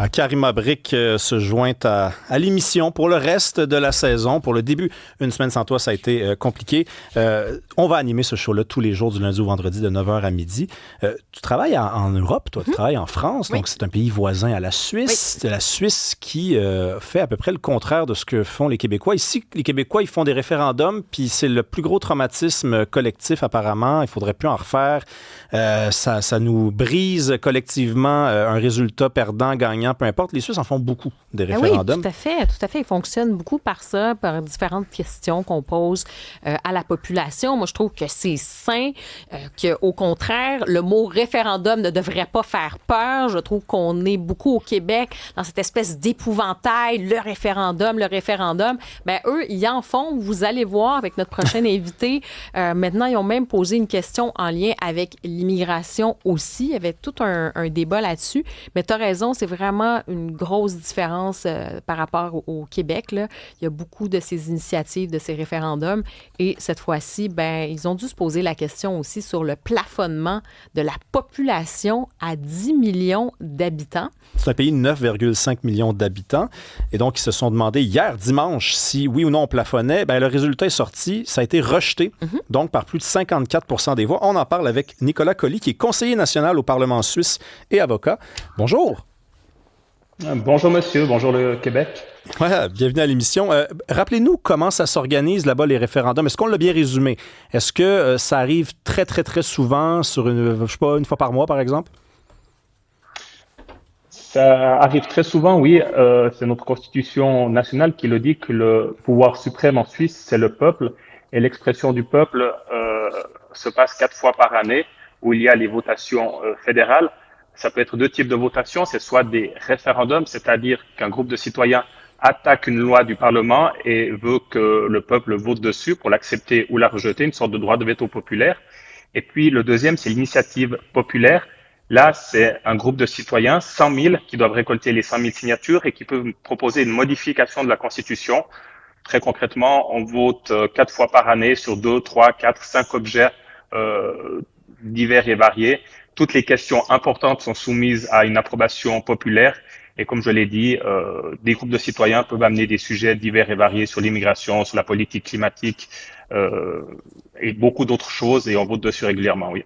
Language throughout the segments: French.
Voilà, Karima Brick se joint à l'émission pour le reste de la saison. Pour le début, une semaine sans toi, ça a été compliqué. On va animer ce show-là tous les jours du lundi au vendredi de 9h à midi. Tu travailles en Europe, toi, tu travailles en France, donc c'est un pays voisin à la Suisse. C'est la Suisse qui fait à peu près le contraire de ce que font les Québécois. Ici, les Québécois, ils font des référendums, puis c'est le plus gros traumatisme collectif apparemment. Il faudrait plus en refaire. Ça nous brise collectivement un résultat perdant, gagnant, peu importe. Les Suisses en font beaucoup des référendums. Oui, tout à fait. Ils fonctionnent beaucoup par ça, par différentes questions qu'on pose à la population. Moi, je trouve que c'est sain, qu'au contraire, le mot référendum ne devrait pas faire peur. Je trouve qu'on est beaucoup au Québec dans cette espèce d'épouvantail, le référendum. Ben, eux, ils en font. Vous allez voir avec notre prochain invité. Maintenant, ils ont même posé une question en lien avec l'immigration aussi. Il y avait tout un débat là-dessus. Mais tu as raison, c'est vraiment une grosse différence par rapport au Québec, là. Il y a beaucoup de ces initiatives, de ces référendums. Et cette fois-ci, ben, ils ont dû se poser la question aussi sur le plafonnement de la population à 10 millions d'habitants. C'est un pays de 9,5 millions d'habitants. Et donc, ils se sont demandé hier, dimanche, si oui ou non on plafonnait. Ben, le résultat est sorti. Ça a été rejeté, donc par plus de 54 des voix. On en parle avec Nicolas Colli, qui est conseiller national au Parlement suisse et avocat. Bonjour. Bonjour monsieur, bonjour le Québec. Ouais, bienvenue à l'émission. Rappelez-nous comment ça s'organise là-bas, les référendums. Est-ce qu'on l'a bien résumé? Est-ce que ça arrive très, très, très souvent sur une fois par mois, par exemple? Ça arrive très souvent, oui. C'est notre constitution nationale qui le dit que le pouvoir suprême en Suisse, c'est le peuple. Et l'expression du peuple se passe 4 fois par année où il y a les votations fédérales. Ça peut être 2 types de votations. C'est soit des référendums, c'est-à-dire qu'un groupe de citoyens attaque une loi du Parlement et veut que le peuple vote dessus pour l'accepter ou la rejeter, une sorte de droit de veto populaire. Et puis le deuxième, c'est l'initiative populaire. Là, c'est un groupe de citoyens, 100 000, qui doivent récolter les 100 000 signatures et qui peuvent proposer une modification de la Constitution. Très concrètement, on vote 4 fois par année sur 2, 3, 4, 5 objets divers et variés. Toutes les questions importantes sont soumises à une approbation populaire. Et comme je l'ai dit, des groupes de citoyens peuvent amener des sujets divers et variés sur l'immigration, sur la politique climatique et beaucoup d'autres choses. Et on vote dessus régulièrement, oui.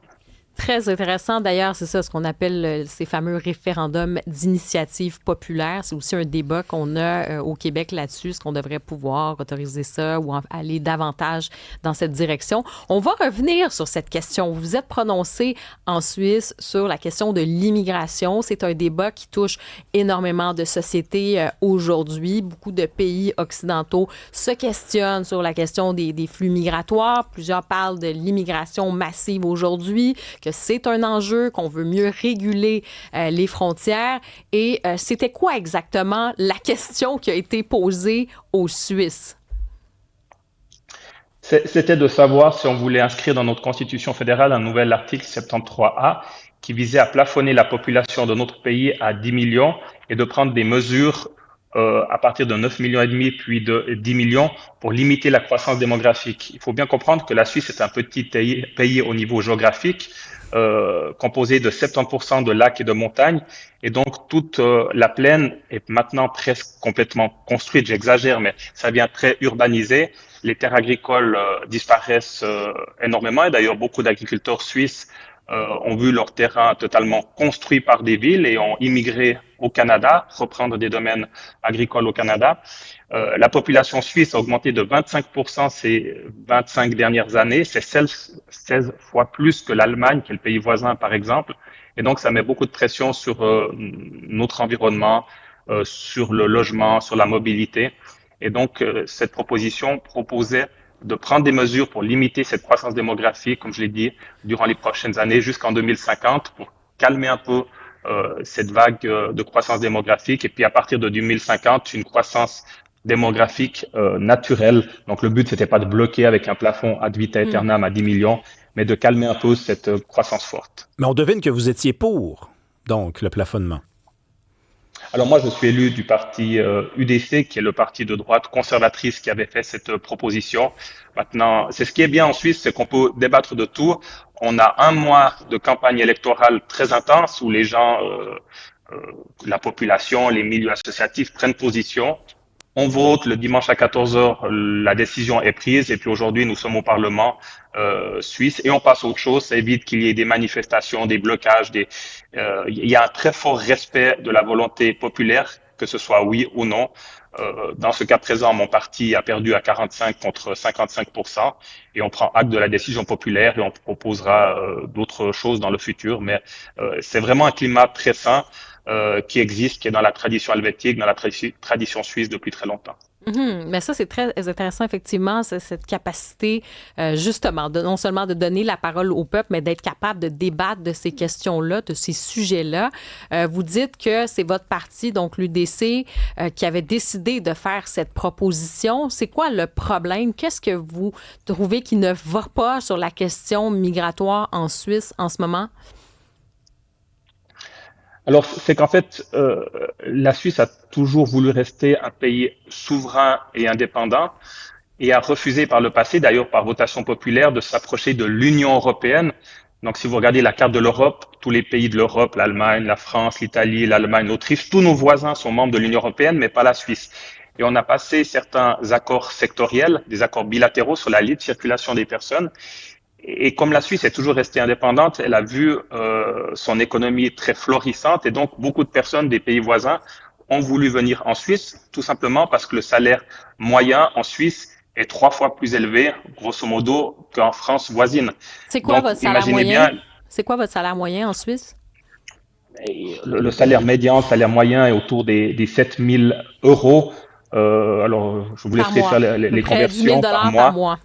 Très intéressant. D'ailleurs, c'est ça, ce qu'on appelle ces fameux référendums d'initiative populaire. C'est aussi un débat qu'on a au Québec là-dessus. Est-ce qu'on devrait pouvoir autoriser ça ou aller davantage dans cette direction? On va revenir sur cette question. Vous vous êtes prononcé en Suisse sur la question de l'immigration. C'est un débat qui touche énormément de sociétés aujourd'hui. Beaucoup de pays occidentaux se questionnent sur la question des flux migratoires. Plusieurs parlent de l'immigration massive aujourd'hui, que c'est un enjeu, qu'on veut mieux réguler les frontières. Et c'était quoi exactement la question qui a été posée aux Suisses? C'était de savoir si on voulait inscrire dans notre Constitution fédérale un nouvel article 73A qui visait à plafonner la population de notre pays à 10 millions et de prendre des mesures à partir de 9 millions et demi puis de 10 millions pour limiter la croissance démographique. Il faut bien comprendre que la Suisse est un petit pays au niveau géographique, composé de 70% de lacs et de montagnes. Et donc, toute la plaine est maintenant presque complètement construite. J'exagère, mais ça vient très urbanisé. Les terres agricoles disparaissent énormément. Et d'ailleurs, beaucoup d'agriculteurs suisses ont vu leur terrain totalement construit par des villes et ont immigré au Canada, reprendre des domaines agricoles au Canada. La population suisse a augmenté de 25% ces 25 dernières années. C'est 16 fois plus que l'Allemagne, qui est le pays voisin, par exemple. Et donc, ça met beaucoup de pression sur notre environnement, sur le logement, sur la mobilité. Et donc, cette proposition proposait de prendre des mesures pour limiter cette croissance démographique, comme je l'ai dit, durant les prochaines années jusqu'en 2050, pour calmer un peu cette vague de croissance démographique. Et puis, à partir de 2050, une croissance démographique naturelle. Donc, le but, c'était pas de bloquer avec un plafond ad vitam aeternam à 10 millions, mais de calmer un peu cette croissance forte. Mais on devine que vous étiez pour, donc, le plafonnement. Alors moi, je suis élu du parti UDC, qui est le parti de droite conservatrice qui avait fait cette proposition. Maintenant, c'est ce qui est bien en Suisse, c'est qu'on peut débattre de tout. On a un mois de campagne électorale très intense où les gens la population, les milieux associatifs prennent position. On vote le dimanche à 14 heures, la décision est prise et puis aujourd'hui nous sommes au Parlement suisse et on passe à autre chose. Ça évite qu'il y ait des manifestations, des blocages. Il y a un très fort respect de la volonté populaire, que ce soit oui ou non. Dans ce cas présent, mon parti a perdu à 45 contre 55% et on prend acte de la décision populaire et on proposera d'autres choses dans le futur. Mais c'est vraiment un climat très sain qui existe, qui est dans la tradition helvétique, dans la tradition suisse depuis très longtemps. Mais ça, c'est très intéressant, effectivement, cette capacité, justement, non seulement de donner la parole au peuple, mais d'être capable de débattre de ces questions-là, de ces sujets-là. Vous dites que c'est votre parti, donc l'UDC, qui avait décidé de faire cette proposition. C'est quoi le problème? Qu'est-ce que vous trouvez qui ne va pas sur la question migratoire en Suisse en ce moment? Alors, c'est qu'en fait, la Suisse a toujours voulu rester un pays souverain et indépendant et a refusé par le passé, d'ailleurs par votation populaire, de s'approcher de l'Union européenne. Donc, si vous regardez la carte de l'Europe, tous les pays de l'Europe, l'Allemagne, la France, l'Italie, l'Allemagne, l'Autriche, tous nos voisins sont membres de l'Union européenne, mais pas la Suisse. Et on a passé certains accords sectoriels, des accords bilatéraux sur la libre circulation des personnes. Et comme la Suisse est toujours restée indépendante, elle a vu son économie très florissante et donc beaucoup de personnes des pays voisins ont voulu venir en Suisse, tout simplement parce que le salaire moyen en Suisse est 3 fois plus élevé, grosso modo, qu'en France voisine. C'est quoi Donc, votre salaire moyen? C'est quoi votre salaire moyen en Suisse? Le salaire médian, le salaire moyen est autour des 7 000 euros. Alors, je vous laisserai faire les conversions par mois.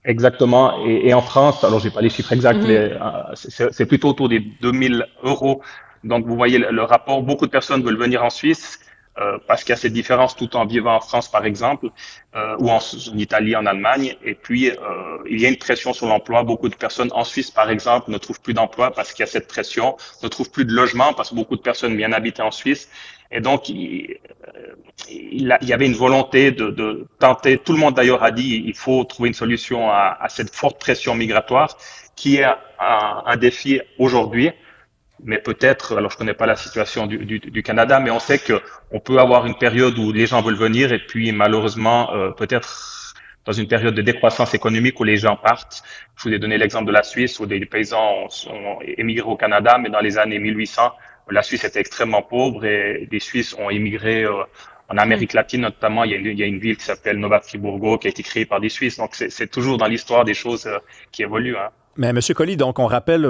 Exactement. Et en France, alors j'ai pas les chiffres exacts, mais c'est plutôt autour des 2000 euros. Donc vous voyez le rapport. Beaucoup de personnes veulent venir en Suisse parce qu'il y a cette différence tout en vivant en France, par exemple, ou en Italie, en Allemagne. Et puis il y a une pression sur l'emploi. Beaucoup de personnes en Suisse, par exemple, ne trouvent plus d'emploi parce qu'il y a cette pression, ne trouvent plus de logement parce que beaucoup de personnes viennent habiter en Suisse. Et donc, il y avait une volonté de tenter, tout le monde d'ailleurs a dit, il faut trouver une solution à cette forte pression migratoire qui est un défi aujourd'hui. Mais peut-être, alors je connais pas la situation du Canada, mais on sait que on peut avoir une période où les gens veulent venir et puis malheureusement, peut-être dans une période de décroissance économique où les gens partent. Je vous ai donné l'exemple de la Suisse où des paysans ont émigré au Canada, mais dans les années 1800, la Suisse était extrêmement pauvre et des Suisses ont émigré en Amérique latine notamment. Il y a une ville qui s'appelle Nova Friburgo qui a été créée par des Suisses. Donc c'est toujours dans l'histoire des choses qui évoluent. Hein. Mais M. Colli, donc on rappelle,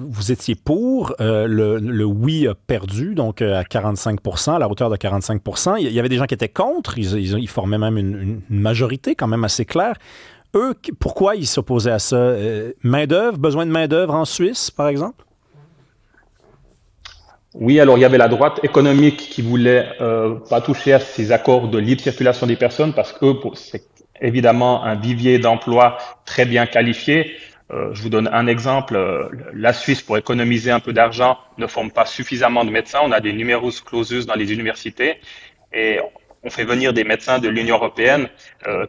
vous étiez pour, le oui a perdu, donc à 45 à la hauteur de 45 Il y avait des gens qui étaient contre, ils formaient même une majorité quand même assez claire. Eux, pourquoi ils s'opposaient à ça? Main-d'œuvre, besoin de main-d'œuvre en Suisse, par exemple? Oui, alors il y avait la droite économique qui voulait pas toucher à ces accords de libre circulation des personnes parce que c'est évidemment un vivier d'emploi très bien qualifié. Je vous donne un exemple. La Suisse, pour économiser un peu d'argent, ne forme pas suffisamment de médecins. On a des numerus clausus dans les universités et on fait venir des médecins de l'Union européenne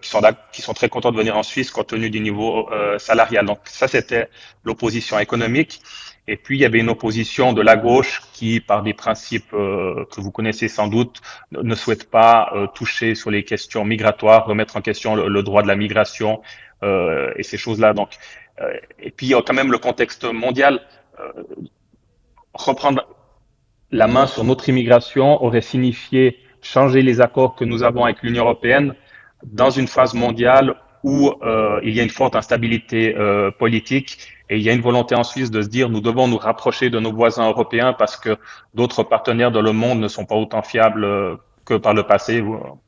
qui sont très contents de venir en Suisse compte tenu du niveau salarial. Donc ça, c'était l'opposition économique. Et puis, il y avait une opposition de la gauche qui, par des principes que vous connaissez sans doute, ne souhaite pas toucher sur les questions migratoires, remettre en question le droit de la migration et ces choses-là. Donc, et puis, il y a quand même le contexte mondial. Reprendre la main sur notre immigration aurait signifié changer les accords que nous avons avec l'Union européenne dans une phase mondiale où il y a une forte instabilité politique. Et il y a une volonté en Suisse de se dire nous devons nous rapprocher de nos voisins européens parce que d'autres partenaires dans le monde ne sont pas autant fiables que par le passé.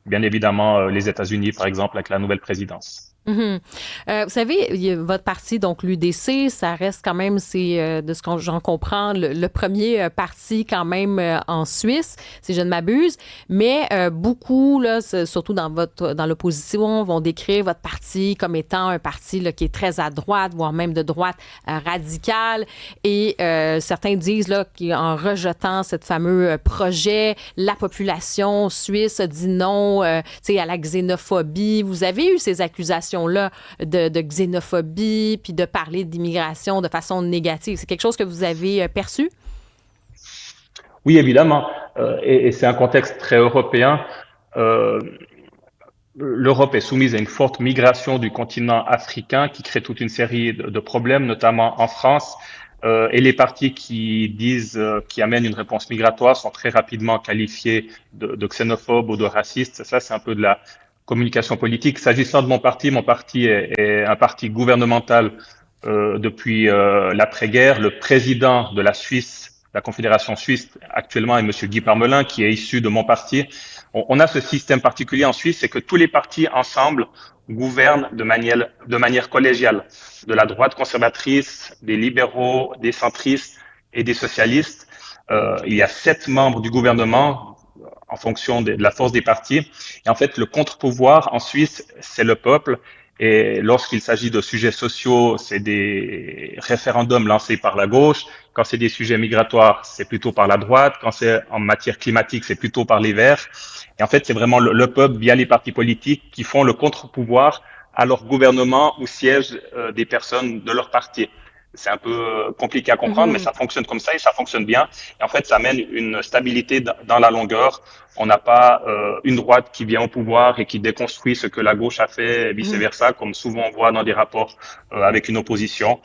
Bien évidemment, les États-Unis, par exemple, avec la nouvelle présidence. Vous savez, votre parti, donc l'UDC, ça reste quand même, c'est de ce que j'en comprends, le premier parti quand même en Suisse, si je ne m'abuse. Mais beaucoup, là, surtout dans l'opposition, vont décrire votre parti comme étant un parti là, qui est très à droite, voire même de droite radicale. Et certains disent là, qu'en rejetant ce fameux projet, la population suisse a dit non à la xénophobie. Vous avez eu ces accusations là de xénophobie, puis de parler d'immigration de façon négative. C'est quelque chose que vous avez perçu? Oui, évidemment. Et c'est un contexte très européen. Euh, L'Europe est soumise à une forte migration du continent africain qui crée toute une série de problèmes, notamment en France. Et les partis qui disent, qui amènent une réponse migratoire sont très rapidement qualifiés de xénophobes ou de racistes. Ça, c'est un peu de la communication politique. S'agissant de mon parti est un parti gouvernemental depuis l'après-guerre. Le président de la Suisse, la Confédération suisse actuellement, est Monsieur Guy Parmelin, qui est issu de mon parti. On a ce système particulier en Suisse, c'est que tous les partis ensemble gouvernent de manière collégiale, de la droite conservatrice, des libéraux, des centristes et des socialistes. Il y a 7 membres du gouvernement en fonction de la force des partis. Et en fait, le contre-pouvoir en Suisse, c'est le peuple. Et lorsqu'il s'agit de sujets sociaux, c'est des référendums lancés par la gauche. Quand c'est des sujets migratoires, c'est plutôt par la droite. Quand c'est en matière climatique, c'est plutôt par les Verts. Et en fait, c'est vraiment le peuple, via les partis politiques, qui font le contre-pouvoir à leur gouvernement où siègent des personnes de leur parti. C'est un peu compliqué à comprendre, mais ça fonctionne comme ça et ça fonctionne bien. Et en fait, ça amène une stabilité dans la longueur. On n'a pas une droite qui vient au pouvoir et qui déconstruit ce que la gauche a fait, et vice-versa, comme souvent on voit dans des rapports avec une opposition.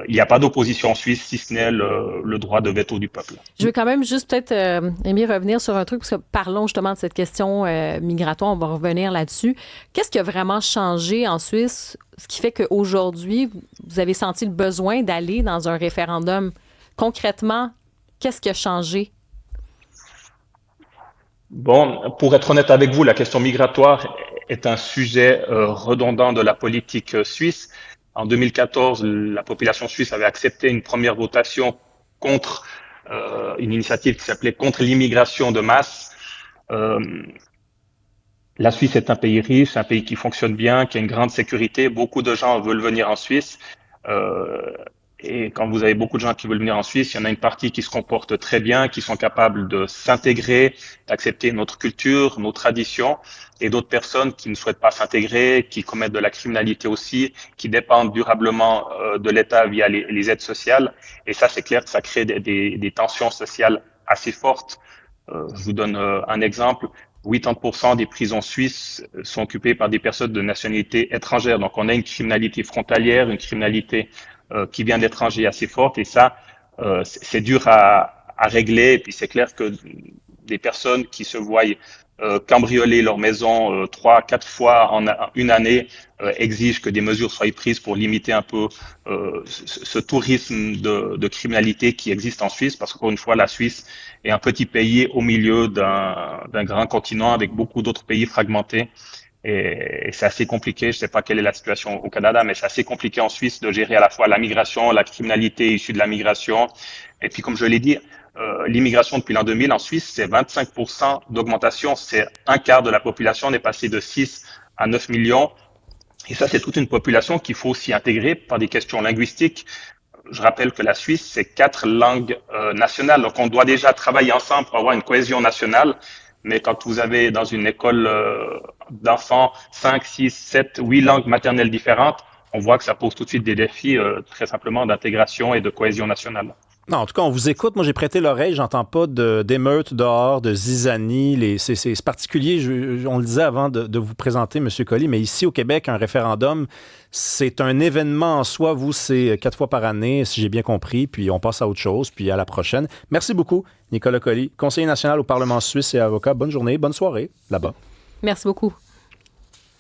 Il n'y a pas d'opposition en Suisse, si ce n'est le droit de veto du peuple. Je veux quand même juste peut-être, Émy, revenir sur un truc, parce que parlons justement de cette question migratoire, on va revenir là-dessus. Qu'est-ce qui a vraiment changé en Suisse, ce qui fait qu'aujourd'hui, vous avez senti le besoin d'aller dans un référendum? Concrètement, qu'est-ce qui a changé? Bon, pour être honnête avec vous, la question migratoire est un sujet redondant de la politique suisse. En 2014, la population suisse avait accepté une première votation contre une initiative qui s'appelait Contre l'immigration de masse. Euh, la Suisse est un pays riche, un pays qui fonctionne bien, qui a une grande sécurité. Beaucoup de gens veulent venir en Suisse. Euh, et quand vous avez beaucoup de gens qui veulent venir en Suisse, il y en a une partie qui se comporte très bien, qui sont capables de s'intégrer, d'accepter notre culture, nos traditions, et d'autres personnes qui ne souhaitent pas s'intégrer, qui commettent de la criminalité aussi, qui dépendent durablement de l'État via les aides sociales. Et ça, c'est clair que ça crée des tensions sociales assez fortes. Je vous donne un exemple. 80% des prisons suisses sont occupées par des personnes de nationalité étrangère. Donc, on a une criminalité frontalière, une criminalité qui vient d'étrangers assez forte. Et ça, c'est dur à régler. Et puis, c'est clair que des personnes qui se voient cambrioler leur maison 3-4 fois en une année exigent que des mesures soient prises pour limiter un peu ce tourisme de criminalité qui existe en Suisse, parce qu'encore une fois, la Suisse est un petit pays au milieu d'un grand continent avec beaucoup d'autres pays fragmentés. Et c'est assez compliqué. Je ne sais pas quelle est la situation au Canada, mais c'est assez compliqué en Suisse de gérer à la fois la migration, la criminalité issue de la migration. Et puis, comme je l'ai dit, l'immigration depuis l'an 2000 en Suisse, c'est 25% d'augmentation. C'est un quart de la population. On est passé de 6 à 9 millions. Et ça, c'est toute une population qu'il faut aussi intégrer par des questions linguistiques. Je rappelle que la Suisse, c'est 4 langues nationales. Donc, on doit déjà travailler ensemble pour avoir une cohésion nationale. Mais quand vous avez dans une école d'enfants 5, 6, 7, 8 langues maternelles différentes, on voit que ça pose tout de suite des défis très simplement d'intégration et de cohésion nationale. Non, en tout cas, on vous écoute. Moi, j'ai prêté l'oreille. J'entends pas d'émeutes dehors, de zizanie. C'est particulier. On le disait avant de vous présenter, M. Colli, mais ici au Québec, un référendum, c'est un événement en soi. Vous, c'est 4 fois par année, si j'ai bien compris. Puis on passe à autre chose. Puis à la prochaine. Merci beaucoup, Nicolas Colli, conseiller national au Parlement suisse et avocat. Bonne journée, bonne soirée là-bas. Merci beaucoup.